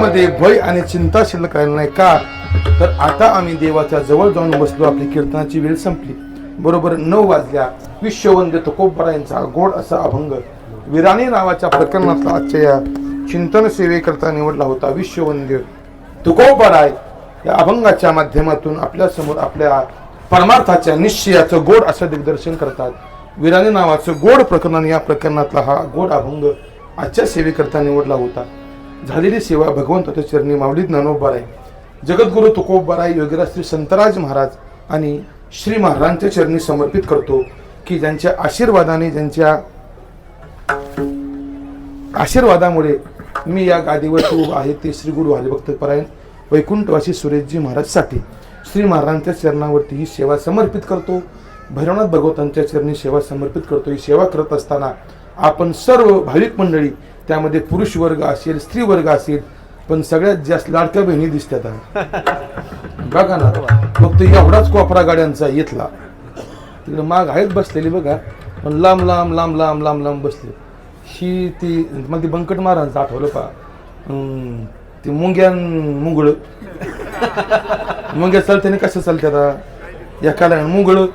मनामध्ये भय आणि चिंता शिल्लक राहिली नाही का, तर आता आम्ही देवाच्या जवळ जाऊन बसलो. आपली कीर्तनाची वेळ संपली. बरोबर 9 वाजल्या. विश्ववंद्य तुकोबरायांचा गोड असा अभंग विराणी नावाच्या प्रकरणातला आजच्या या चिंतन सेवेकरता निवडला होता. विश्ववंद्य तुकोबराय या अभंगाच्या माध्यमातून आपल्या समोर आपल्या परमार्थाच्या निश्चयाचं गोड असं दिग्दर्शन करतात. विराणी नावाचं गोड प्रकरण, या प्रकरणातला हा गोड अभंग आजच्या सेवेकरता निवडला होता. झालेली सेवा भगवंताच्या चरणी माऊली ज्ञानोबाराय, जगद्गुरु तुकोबराय, योगीराज श्री संतराज महाराज आणि श्री महाराजांच्या चरणी समर्पित करतो की ज्यांच्या आशीर्वादाने, ज्यांच्या आशीर्वादामुळे मी या गादीवरती उभा आहे ते श्री गुरु हरिभक्तपरायण वैकुंठवासी सुरेशजी महाराज साठी श्री महाराजांच्या चरणावरती ही सेवा समर्पित करतो. भैरवनाथ भगवंतांच्या चरणी सेवा समर्पित करतो. ही सेवा करत असताना आपण सर्व भाविक मंडळी, त्यामध्ये पुरुष वर्ग असेल, स्त्री वर्ग असेल, पण सगळ्यात जास्त लाडक्या बहिणी दिसतात बघा ना. फक्त एवढाच कोपरा गाड्यांचा येतला तिकडे माग आहेत बसलेली बघा, पण लांब लांब लांब लांब लांब लांब बसले. ही ती मग ती बंकट महाराजांचं आठवलं पा, ती मुंगळ मुंग्या चालते कसं चालतात एकाला मुंगळ,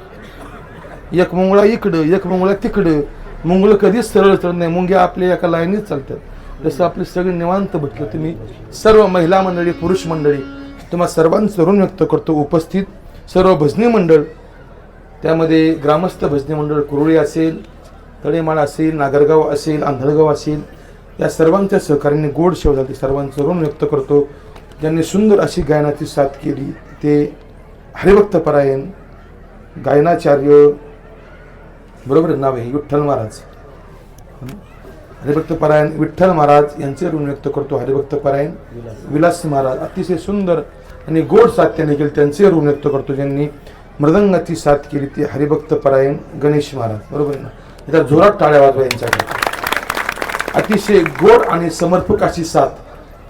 एक मुंगळा इकडं एक मुंगळा तिकडं. मुंगळ कधीच सरळ चढत नाही, मुंग्या आपल्या एका लाईनीत चालतात. जसं आपले सगळे निवांत बसले. तुम्ही सर्व महिला मंडळी, पुरुष मंडळी, तुम्हा सर्वांचं ऋण व्यक्त करतो. उपस्थित सर्व भजनी मंडळ, त्यामध्ये ग्रामस्थ भजनी मंडळ कुरुळी असेल, तळेमाळ असेल, नागरगाव असेल, आंधळगाव असेल, या सर्वांच्या सहकार्याने गोड सेवा झाली. सर्वांचं ऋण व्यक्त करतो. ज्यांनी सुंदर अशी गायनाची साथ केली ते हरिभक्तपरायण गायनाचार्य, बरोबर नाव आहे, विठ्ठल महाराज, हरिभक्तपरायण विठ्ठल महाराज यांचे ऋण व्यक्त करतो. हरिभक्तपरायण विलास महाराज अतिशय सुंदर आणि गोड साथ त्यांनी केली, त्यांचे ऋण व्यक्त करतो. ज्यांनी मृदंगाची साथ केली ती हरिभक्तपरायण गणेश महाराज, बरोबर ना. इथं जोरात टाळ्या वाजवा यांच्याकडे. अतिशय गोड आणि समर्पक अशी साथ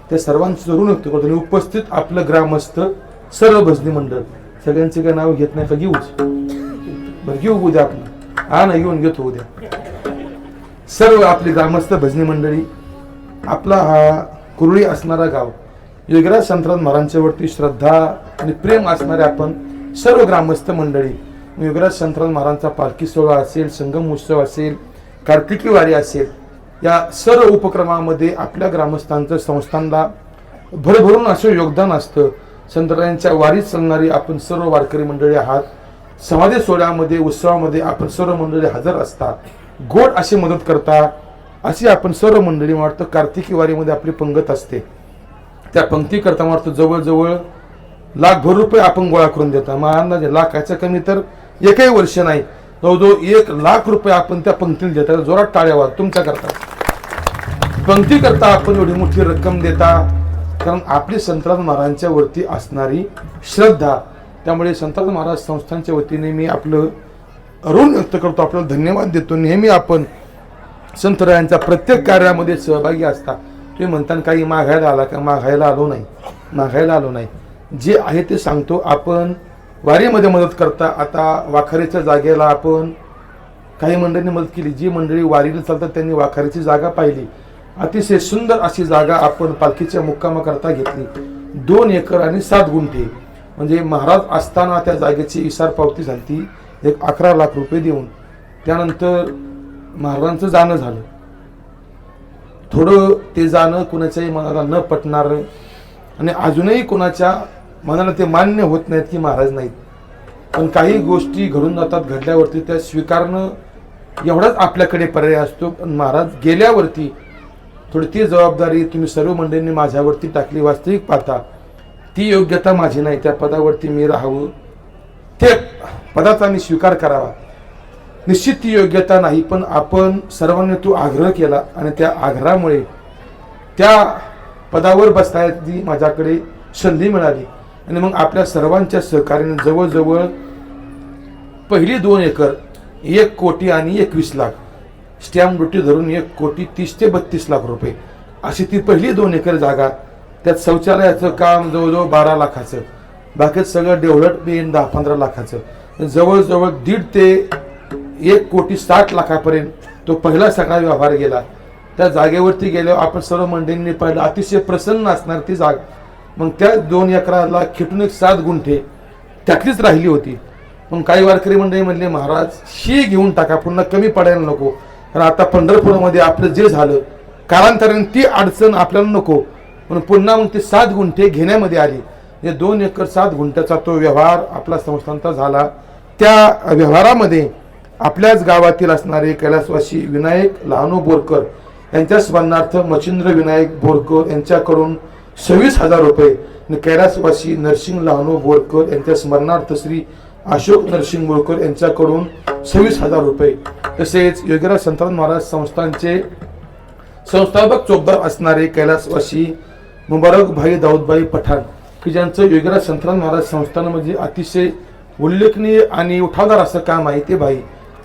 त्या सर्वांचं ऋण व्यक्त करतो. आणि उपस्थित आपलं ग्रामस्थ सर्व भजनी मंडळ, सगळ्यांचे काय नाव घेत नाही का, घेऊच बरं, घेऊ उद्या आपलं, हा ना येऊन घेतो उद्या. सर्व आपली ग्रामस्थ भजनी मंडळी, आपला हा कुरुळी असणारा गाव, योगीराज संतराज महाराजांच्या वरती श्रद्धा आणि प्रेम असणारे आपण सर्व ग्रामस्थ मंडळी, योगीराज संतराज महाराजांचा पालखी सोहळा असेल, संगम उत्सव असेल, कार्तिकी वारी असेल, या सर्व उपक्रमामध्ये आपल्या ग्रामस्थांचं संस्थानला भरभरून असं योगदान असतं. संतराजांच्या वारीत चालणारी आपण सर्व वारकरी मंडळी आहात. समाधी सोहळ्यामध्ये, उत्सवामध्ये आपण सर्व मंडळी हजर असता, गोड अशी मदत करता. अशी आपण सर्व मंडळी वाटतं कार्तिकी वारीमध्ये आपली पंगत असते. त्या पंक्ती करता वाटतं जवळजवळ लाखभर रुपये आपण गोळा करून देता. मग अंदाजे लाखाच्या कमी तर एकही वर्ष नाही, जवळजवळ 1 लाख रुपये आपण त्या पंक्तीला देता. जोरात टाळ्या वाज तुमच्या करता. पंक्ती करता आपण एवढी मोठी रक्कम देता, कारण आपली संतराज महाराजांच्या वरती असणारी श्रद्धा. त्यामुळे संतराज महाराज संस्थांच्या वतीने मी आपलं ऋण व्यक्त करतो, आपल्याला धन्यवाद देतो. नेहमी आपण संतराजांच्या प्रत्येक कार्यामध्ये सहभागी असता. तुम्ही म्हणता काही मागायला आला का, मागायला आलो नाही, मागायला आलो नाही, जे आहे ते सांगतो. आपण वारीमध्ये मदत करता. आता वाखारीच्या जागेला आपण काही मंडळींनी मदत केली. जी मंडळी वारीला चालतात त्यांनी वाखारीची जागा पाहिली. अतिशय सुंदर अशी जागा आपण पालखीच्या मुक्कामाकरता घेतली. 2 एकर आणि 7 गुंठे, म्हणजे महाराज असताना त्या जागेची इसार पावती झाली, 11 लाख रुपये देऊन. त्यानंतर महाराजांचं जाणं झालं. थोडं ते जाणं कुणाच्याही मनाला न पटणार आणि अजूनही कोणाच्या मनाला ते मान्य होत नाहीत की महाराज नाहीत, पण काही गोष्टी घडून जातात. घडल्यावरती त्या स्वीकारणं एवढाच आपल्याकडे पर्याय असतो. पण महाराज गेल्यावरती थोडी ती जबाबदारी तुम्ही सर्व मंडळींनी माझ्यावरती टाकली. वास्तविक पाहता ती योग्यता माझी नाही, त्या पदावरती मी राहावं, ते पदाचा मी स्वीकार करावा, निश्चित ती योग्यता नाही. पण आपण सर्वांनी तो आग्रह केला आणि त्या आग्रहामुळे त्या पदावर बसण्याची माझ्याकडे संधी मिळाली. आणि मग आपल्या सर्वांच्या सहकार्याने जवळजवळ पहिली 2 एकर 1 कोटी आणि 21 लाख स्टॅम्प ड्युटी धरून 1 कोटी 30 ते 32 लाख रुपये अशी ती पहिली 2 एकर जागा. त्यात शौचालयाचं काम जवळजवळ 12 लाखाचं, बाकी सगळं डेव्हलपमेंट 10-15 लाखाचं, जवळजवळ 1.5 ते 1 कोटी 60 लाखापर्यंत तो पहिला सगळा व्यवहार गेला. त्या जागेवरती गेल्यावर आपण सर्व मंडळींनी पाहिलं अतिशय प्रसन्न असणार ती जागा. मग त्या 2 एकराला खेटून एक 7 गुंठे त्यातलीच राहिली होती. मग काही वारकरी मंडळी म्हणले महाराज ही घेऊन टाका, पुन्हा कमी पडायला नको, कारण आता पंढरपूरमध्ये आपलं जे झालं कालांतराने ती अडचण आपल्याला नको, म्हणून पुन्हा मग ते 7 गुंठे घेण्यामध्ये आली. 2 एकर 7 गुंठ्याचा तो व्यवहार आपला संस्थांचा झाला. त्या व्यवहारामध्ये आपल्याच गावातील असणारे कैलासवासी विनायक लहानू बोरकर यांच्या स्मरणार्थ मच्छिंद्र विनायक बोरकर यांच्याकडून 26,000 रुपये आणि कैलासवासी नरसिंग लहानू बोरकर यांच्या स्मरणार्थ श्री अशोक नरसिंग बोरकर यांच्याकडून 26,000 रुपये, तसेच योगीराज संतराम महाराज संस्थांचे संस्थापक चोपदार असणारे कैलासवासी मुबारक भाई दाऊदभाई पठाण की ज्यांचं योगीराज संतराम महाराज संस्थानामध्ये अतिशय उल्लेखनीय आणि उठावदार असं काम आहे. ते भाई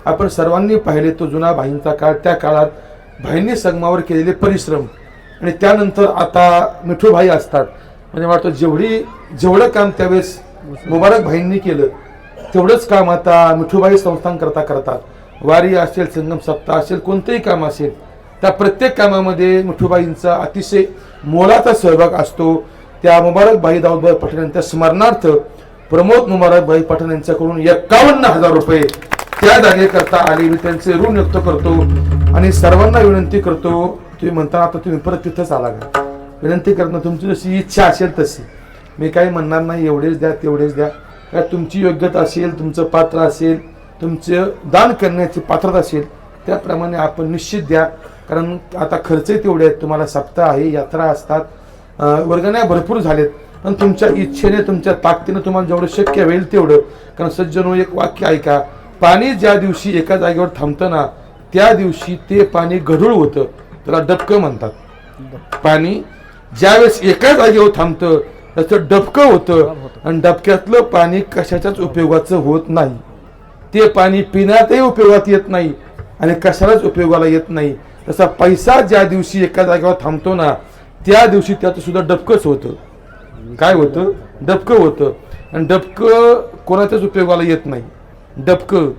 आपण सर्वांनी पाहिले, तो जुना भाईंचा काळ, त्या काळात भाईंनी संगमावर केलेले परिश्रम आणि त्यानंतर आता मिठू भाई असतात. म्हणजे वाटतं जेवढं काम त्यावेळेस मुबारक भाईंनी केलं तेवढंच काम आता मिठूभाई संस्थान करतात. वारी असेल, संगम सप्ताह असेल, कोणतंही काम असेल, त्या प्रत्येक कामामध्ये मिठूबाईंचा अतिशय मोलाचा सहभाग असतो. त्या मुबारक भाई दाऊदभाई पठाण यांच्या स्मरणार्थ प्रमोद मुबारक भाई पठाण यांच्याकडून 51,000 रुपये त्या जागेकरता आले. मी त्यांचे ऋण व्यक्त करतो आणि सर्वांना विनंती करतो, तुम्ही म्हणता आता तुम्ही परत तिथंच आला का, विनंती करताना तुमची जशी इच्छा असेल तशी, मी काही म्हणणार नाही एवढेच द्या तेवढेच द्या, काय तुमची योग्यता असेल, तुमचं पात्र असेल, तुमचं दान करण्याची पात्रता असेल त्याप्रमाणे आपण निश्चित द्या. कारण आता खर्चही तेवढे आहेत, तुम्हाला सप्ताह आहे, यात्रा असतात, वर्गण्या भरपूर झालेत, पण तुमच्या इच्छेने तुमच्या ताकदीने तुम्हाला जेवढं शक्य होईल तेवढं. कारण सज्जनो एक वाक्य ऐका, पाणी ज्या दिवशी एका जागेवर थांबतं ना त्या दिवशी ते पाणी गढूळ होतं, त्याला डबकं म्हणतात. पाणी ज्यावेळेस एका जागेवर थांबतं त्याचं डबकं होतं आणि डबक्यातलं पाणी कशाच्याच उपयोगाचं होत नाही. ते पाणी पिण्यातही उपयोगात येत नाही आणि कशालाच उपयोगाला येत नाही. तसा पैसा ज्या दिवशी एका जागेवर थांबतो ना त्या दिवशी त्याचं सुद्धा डबकंच होतं. काय होतं? डबकं होतं. आणि डबकं कोणाच्याच उपयोगाला येत नाही. डबकं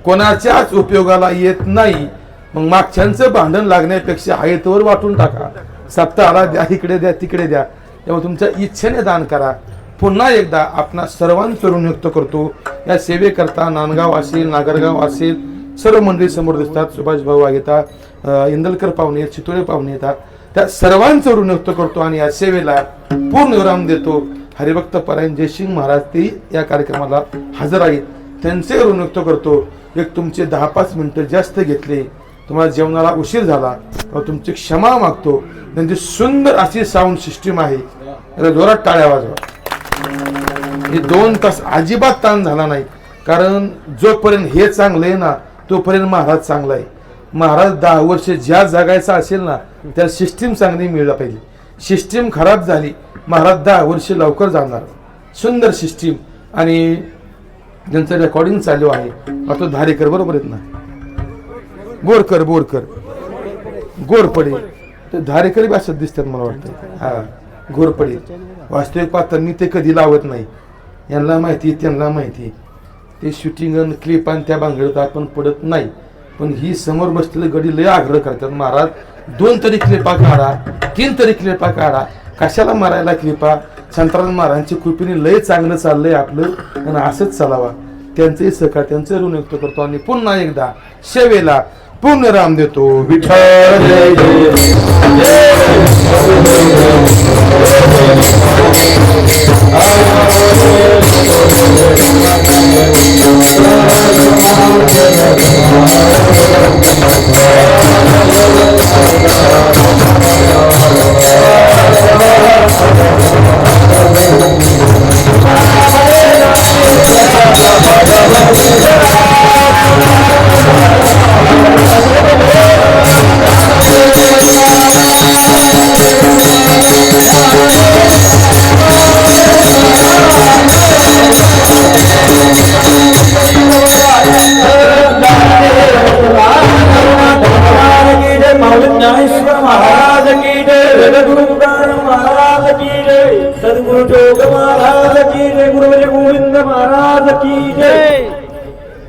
कोणाच्याच उपयोगाला येत नाही. मग मागच्यांचं भांडण लागण्यापेक्षा हायतवर वाटून टाका. सप्ताहाला द्या, इकडे द्या, तिकडे द्या. तेव्हा तुमच्या इच्छेने दान करा. पुन्हा एकदा आपणा सर्वांचं ऋण व्यक्त करतो. या सेवेकरता नांदगाव असेल, नागरगाव असेल, सर्व मंडळी समोर दिसतात. सुभाष भाऊ वागेता, इंदलकर पाहुणे आहेत, चितोळे पाहुणे येतात. त्या सर्वांचं ऋण व्यक्त करतो आणि या सेवेला पूर्ण विराम देतो. हरिभक्त परायण जयसिंग महाराज ते या कार्यक्रमाला हजर आहेत, त्यांचे ऋण व्यक्त करतो. एक तुमचे 10-5 मिनिटं जास्त घेतले, तुम्हाला जेवणाला उशीर झाला तर तुमची क्षमा मागतो. त्यांची सुंदर अशी साऊंड सिस्टीम आहे, त्याला जोरात टाळ्या वाजवा. हे 2 तास अजिबात ताण झाला नाही, कारण जोपर्यंत हे चांगलं आहे ना तोपर्यंत महाराज चांगला आहे. महाराज 10 वर्ष ज्या जगायचा असेल ना त्याला सिस्टीम चांगली मिळायला पाहिजे. सिस्टीम खराब झाली, महाराज 10 वर्ष लवकर जाणार. सुंदर सिस्टीम आणि ज्यांचं रेकॉर्डिंग चालू आहे आता धारेकर बरोबर आहेत ना, बोरकर गोरपडे ते धारेकरी भाषेत दिसतात मला वाटतं. हा, घोरपडे. वास्तविक पाहता मी ते कधी लावत नाही, यांना माहिती त्यांना माहिती. ते शूटिंग क्लिप आणि त्या बांगडीत आपण पडत नाही. पण ही समोर बसलेले गडी लय आग्रह करतात, महाराज 2 तरी क्लिपा काढा, 3 तरी क्लिपा काढा. कशाला मारायला क्लिपा? संतराम महाराजांची कृपेने लय चांगलं चाललंय आपलं आणि असंच चालावा. त्यांचंही सहकार, त्यांचं ऋण व्यक्त करतो आणि पुन्हा एकदा सेवेला पूर्ण राम देतो. विठ्ठल